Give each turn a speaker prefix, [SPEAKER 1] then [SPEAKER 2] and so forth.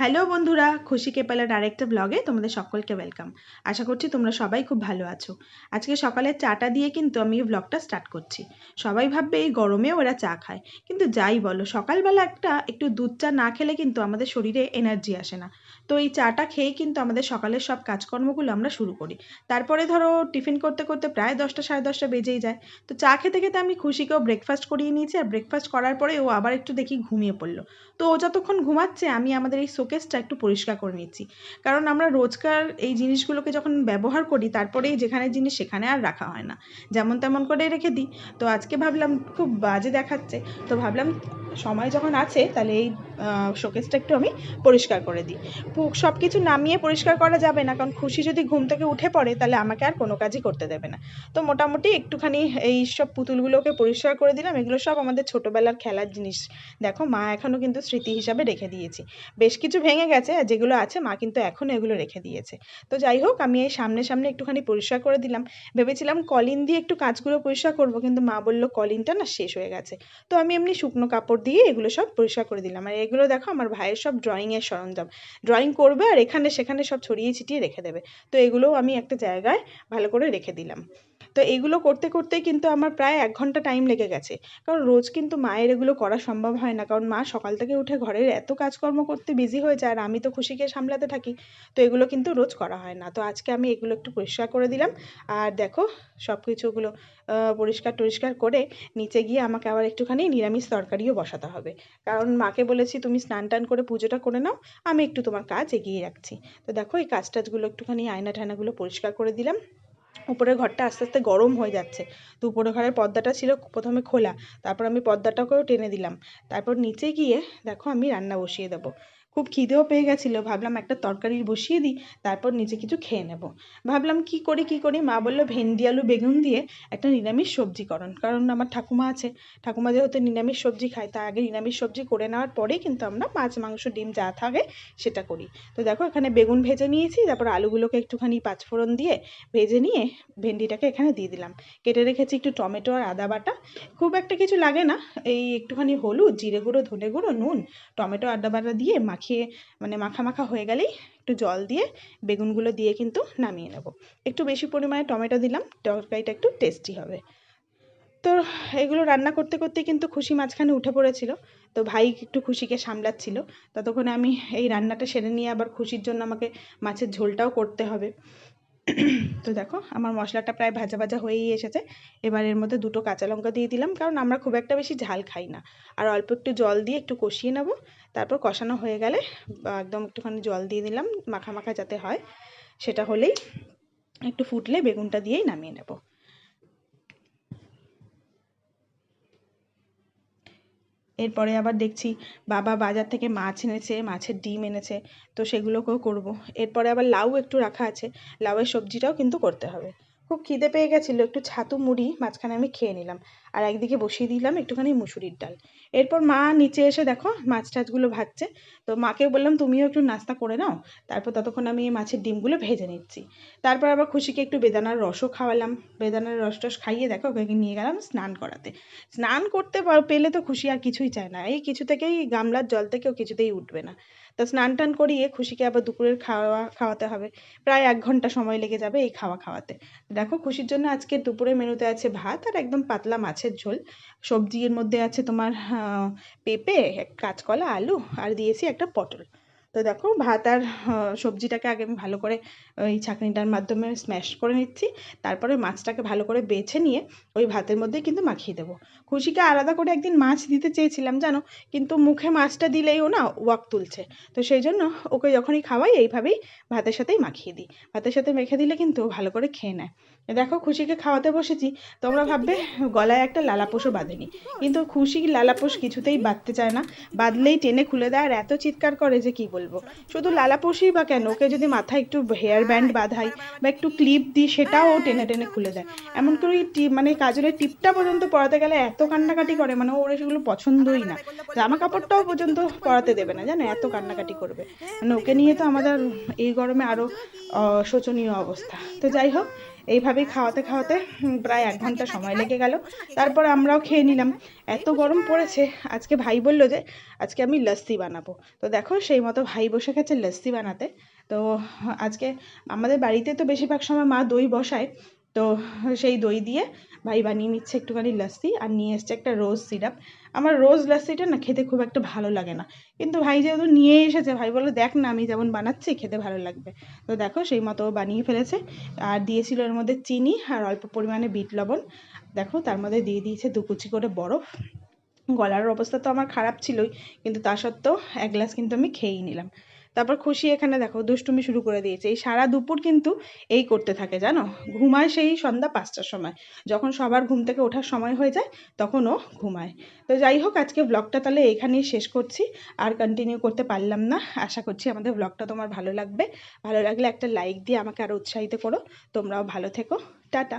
[SPEAKER 1] Hello বন্ধুরা, খুশিকে pillar আরেকটা ব্লগে তোমাদের সকলকে ওয়েলকাম। আশা করছি তোমরা সবাই খুব ভালো আছো। আজকে সকালে চাটা দিয়ে কিন্তু আমি এই ব্লগটা স্টার্ট করছি। সবাই ভাববে এই গরমেও ওরা চা খায়, কিন্তু যাই বলো সকালবেলা একটু দুধ চা না খেলে কিন্তু আমাদের শরীরে এনার্জি আসে না। তো এই চাটা খেয়েই কিন্তু আমাদের সকালের সব কাজকর্মগুলো আমরা শুরু করি। তারপরে ধরো টিফিন করতে করতে প্রায় 10টা সাড়ে 10টা বেজেই যায়। তো চা খেতে খেতে আমি খুশিকেও ব্রেকফাস্ট করিয়ে নিয়েছি, আর ব্রেকফাস্ট করার পরে ও আবার একটু দেখি ঘুমিয়ে পড়লো। তো ও যতক্ষণ ঘুমাচ্ছে আমি আমাদের এই শোকেসটা একটু পরিষ্কার করে নিচ্ছি, কারণ আমরা রোজকার এই জিনিসগুলোকে যখন ব্যবহার করি তারপরেই যেখানে জিনিস সেখানে আর রাখা হয় না, যেমন তেমন করে রেখে দিই। তো আজকে ভাবলাম খুব বাজে দেখাচ্ছে, তো ভাবলাম সময় যখন আছে তাহলে এই শোকেসটা একটু আমি পরিষ্কার করে দিই। সব কিছু নামিয়ে পরিষ্কার করা যাবে না, কারণ খুশি যদি ঘুম থেকে উঠে পড়ে তাহলে আমাকে আর কোনো কাজই করতে দেবে না। তো মোটামুটি একটুখানি এই সব পুতুলগুলোকে পরিষ্কার করে দিলাম। এগুলো সব আমাদের ছোটোবেলার খেলার জিনিস। দেখো মা এখনও কিন্তু স্মৃতি হিসাবে রেখে দিয়েছি। বেশ কিছু ভেঙে গেছে, আর যেগুলো আছে মা কিন্তু এখনও এগুলো রেখে দিয়েছে। তো যাই হোক, আমি এই সামনে সামনে একটুখানি পরিষ্কার করে দিলাম। ভেবেছিলাম কলিন দিয়ে একটু কাজগুলো পরিষ্কার করব, কিন্তু মা বললো কলিনটা না শেষ হয়ে গেছে। তো আমি এমনি শুকনো কাপড় দিয়ে এগুলো সব পরিষ্কার করে দিলাম। আর এগুলো দেখো আমার ভাইয়ের সব ড্রয়িংয়ের সরঞ্জাম। ড্রয়িং করবে আর এখানে সেখানে সব ছড়িয়ে ছিটিয়ে রেখে দেবে। তো এগুলোও আমি একটা জায়গায় ভালো করে রেখে দিলাম। তো এগুলো করতে করতে কিন্তু আমার প্রায় 1 ঘন্টা টাইম লেগে গেছে, কারণ রোজ কিন্তু মায়ের এগুলো করা সম্ভব হয় না, কারণ মা সকাল থেকে উঠে ঘরের এত কাজকর্ম করতে বিজি হয়ে যায়, আর আমি তো খুশিকে সামলাতে থাকি। তো এগুলো কিন্তু রোজ করা হয় না। তো আজকে আমি এগুলো একটু পরিষ্কার করে দিলাম। আর দেখো সব কিছুগুলো পরিষ্কার টরিষ্কার করে নিচে গিয়ে আমাকে আবার একটুখানি নিরামিষ তরকারিও বসাতে হবে, কারণ মাকে বলেছি তুমি স্নান টান করে পুজোটা করে নাও, আমি একটু তোমার কাজ এগিয়ে রাখছি। তো দেখো এই কাজ টাজগুলো একটুখানি আয়না ঠায়নাগুলো পরিষ্কার করে দিলাম। উপরের ঘরটা আস্তে আস্তে গরম হয়ে যাচ্ছে। তো উপরের ঘরের পর্দাটা ছিল প্রথমে খোলা, তারপর আমি পর্দাটাকেও টেনে দিলাম। তারপর নিচে গিয়ে দেখো আমি রান্না বসিয়ে দেবো। খুব খিদেও পেয়ে গেছিলো, ভাবলাম একটা তরকারি বসিয়ে দিই, তারপর নিচে কিছু খেয়ে নেব। ভাবলাম কি করি, মা বললো ভেন্ডি আলু বেগুন দিয়ে একটা নিরামিষ সবজি করন, কারণ আমার ঠাকুমা আছে। ঠাকুমা যেহেতু নিরামিষ সবজি খায়, তা আগে নিরামিষ সবজি করে নেওয়ার পরেই কিন্তু আমরা মাছ মাংস ডিম যা থাকে সেটা করি। তো দেখো এখানে বেগুন ভেজে নিয়েছি, তারপর আলুগুলোকে একটুখানি পাঁচফোড়ন দিয়ে ভেজে নিয়ে ভেন্ডিটাকে এখানে দিয়ে দিলাম। কেটে রেখেছি একটু টমেটো আর আদা বাটা। খুব একটা কিছু লাগে না, এই একটুখানি হলুদ, জিরে গুঁড়ো, ধনে গুঁড়ো, নুন, টমেটো আদা বাটা দিয়ে মাখিয়ে মাখা মাখা হয়ে গেলেই একটু জল দিয়ে বেগুনগুলো দিয়ে কিন্তু নামিয়ে নেব। একটু বেশি পরিমাণে টমেটো দিলাম, তরকারিটা একটু টেস্টি হবে। তো এগুলো রান্না করতে করতে কিন্তু খুশি মাঝখানে উঠে পড়েছিল। তো ভাই একটু খুশিকে সামলাচ্ছিল। ততক্ষণে আমি এই রান্নাটা সেরে নিয়ে আবার খুশির জন্য আমাকে মাছের ঝোলটাও করতে হবে। তো দেখো আমার মশলাটা প্রায় ভাজা ভাজা হয়েই এসেছে। এবার এর মধ্যে 2টো কাঁচা লঙ্কা দিয়ে দিলাম, কারণ আমরা খুব একটা বেশি ঝাল খাই না। আর অল্প একটু জল দিয়ে একটু কষিয়ে নেব। তারপর কষানো হয়ে গেলে একদম একটুখানি জল দিয়ে দিলাম, মাখা মাখা যাতে হয়। সেটা হলেই একটু ফুটলে বেগুনটা দিয়েই নামিয়ে নেব। এরপরে আবার দেখছি বাবা বাজার থেকে মাছ এনেছে, মাছের ডিম এনেছে, তো সেগুলোকেও করব। এরপরে আবার লাউ একটু রাখা আছে, লাউয়ের সবজিটাও কিন্তু করতে হবে। খুব খিদে পেয়ে গেছিলো, একটু ছাতু মুড়ি মাঝখানে আমি খেয়ে নিলাম। আর একদিকে বসিয়ে দিলাম একটুখানি মুসুরির ডাল। এরপর মা নিচে এসে দেখো মাছ টাছগুলো ভাজছে। তো মাকে বললাম তুমিও একটু নাস্তা করে নাও, তারপর ততক্ষণ আমি এই মাছের ডিমগুলো ভেজে নিচ্ছি। তারপর আবার খুশিকে একটু বেদানার রসও খাওয়ালাম। বেদানার রস টস খাইয়ে দেখো ওকে নিয়ে গেলাম স্নান করাতে। স্নান করতে পেলে তো খুশি আর কিছুই চায় না, এই কিছু থেকেই গামলার জল থেকে ও কিছুতেই উঠবে না। তো স্নান টান করিয়ে খুশিকে আবার দুপুরের খাওয়াতে হবে। প্রায় 1 ঘন্টা সময় লেগে যাবে এই খাওয়াতে। দেখো খুশির জন্য আজকে দুপুরের মেনুতে আছে ভাত আর একদম পাতলা মাছের ঝোল। সবজির মধ্যে আছে তোমার পেঁপে, কাঁচকলা, আলু, আর দিয়েছি একটা পটল। তো দেখো ভাত আর সবজিটাকে আগে আমি ভালো করে ওই ছাঁকনিটার মাধ্যমে স্ম্যাশ করে নিচ্ছি। তারপরে মাছটাকে ভালো করে বেছে নিয়ে ওই ভাতের মধ্যেই কিন্তু মাখিয়ে দেবো। খুশিকে আলাদা করে একদিন মাছ দিতে চেয়েছিলাম জানো, কিন্তু মুখে মাছটা দিলেই ও না ওয়াক তুলছে। তো সেই জন্য ওকে যখনই খাওয়াই এইভাবেই ভাতের সাথেই মাখিয়ে দিই। ভাতের সাথে মেখে দিলে কিন্তু ও ভালো করে খেয়ে নেয়। দেখো খুশিকে খাওয়াতে বসেছি, তোমরা ভাববে গলায় একটা লালাপোষও বাঁধেনি, কিন্তু খুশি লালাপোষ কিছুতেই বাঁধতে চায় না। বাঁধলেই টেনে খুলে দেয় আর এত চিৎকার করে যে কি বলবো। শুধু লালাপোষই বা কেন, ওকে যদি মাথায় একটু হেয়ার ব্যান্ড বাঁধাই বা একটু ক্লিপ দিই সেটাও ও টেনে টেনে খুলে দেয়। এমন করে কাজলের টিপটা পর্যন্ত পরাতে গেলে এত কান্নাকাটি করে, ওর সেগুলো পছন্দই না। জামা কাপড়টাও পর্যন্ত পরাতে দেবে না জানো, এত কান্নাকাটি করবে। ওকে নিয়ে তো আমাদের এই গরমে আরো শোচনীয় অবস্থা। তো যাই হোক, এইভাবেই খাওয়াতে খাওয়াতে প্রায় 1 ঘন্টা সময় লেগে গেল। তারপর আমরাও খেয়ে নিলাম। এত গরম পড়েছে, আজকে ভাই বলল যে আজকে আমি লস্যি বানাবো। তো দেখো সেই মতো ভাই বসে গেছে লস্যি বানাতে। তো আজকে আমাদের বাড়িতে তো বেশিরভাগ সময় মা দই বসায়, তো সেই দই দিয়ে ভাই বানিয়ে নিচ্ছে একটুখানি লস্যি, আর নিয়ে এসছে একটা রোজ সিরাপ। আমার রোজ লস্যিটা না খেতে খুব একটা ভালো লাগে না, কিন্তু ভাই যেহেতু নিয়ে এসেছে, ভাই বললো দেখ না আমি যেমন বানাচ্ছি খেতে ভালো লাগবে। তো দেখো সেই মতো বানিয়ে ফেলেছে। আর দিয়েছিল এর মধ্যে চিনি আর অল্প পরিমাণে বিট লবণ। দেখো তার মধ্যে দিয়ে দিয়েছে 2 কুচি করে বরফ। গলার অবস্থা তো আমার খারাপ ছিলই, কিন্তু তা সত্ত্বেও 1 গ্লাস কিন্তু আমি খেয়েই নিলাম। তারপর খুশি এখানে দেখো দুষ্টুমি শুরু করে দিয়েছে। এই সারা দুপুর কিন্তু এই করতে থাকে জানো, ঘুমায় সেই সন্ধ্যা 5টার সময়, যখন সবার ঘুম থেকে ওঠার সময় হয়ে যায় তখন ও ঘুমায়। তো যাই হোক, আজকে ব্লগটা তাহলে এখানেই শেষ করছি, আর কন্টিনিউ করতে পারলাম না। আশা করছি আমাদের ব্লগটা তোমার ভালো লাগবে। ভালো লাগলে একটা লাইক দিয়ে আমাকে আরও উৎসাহিত করো। তোমরাও ভালো থেকো। টাটা।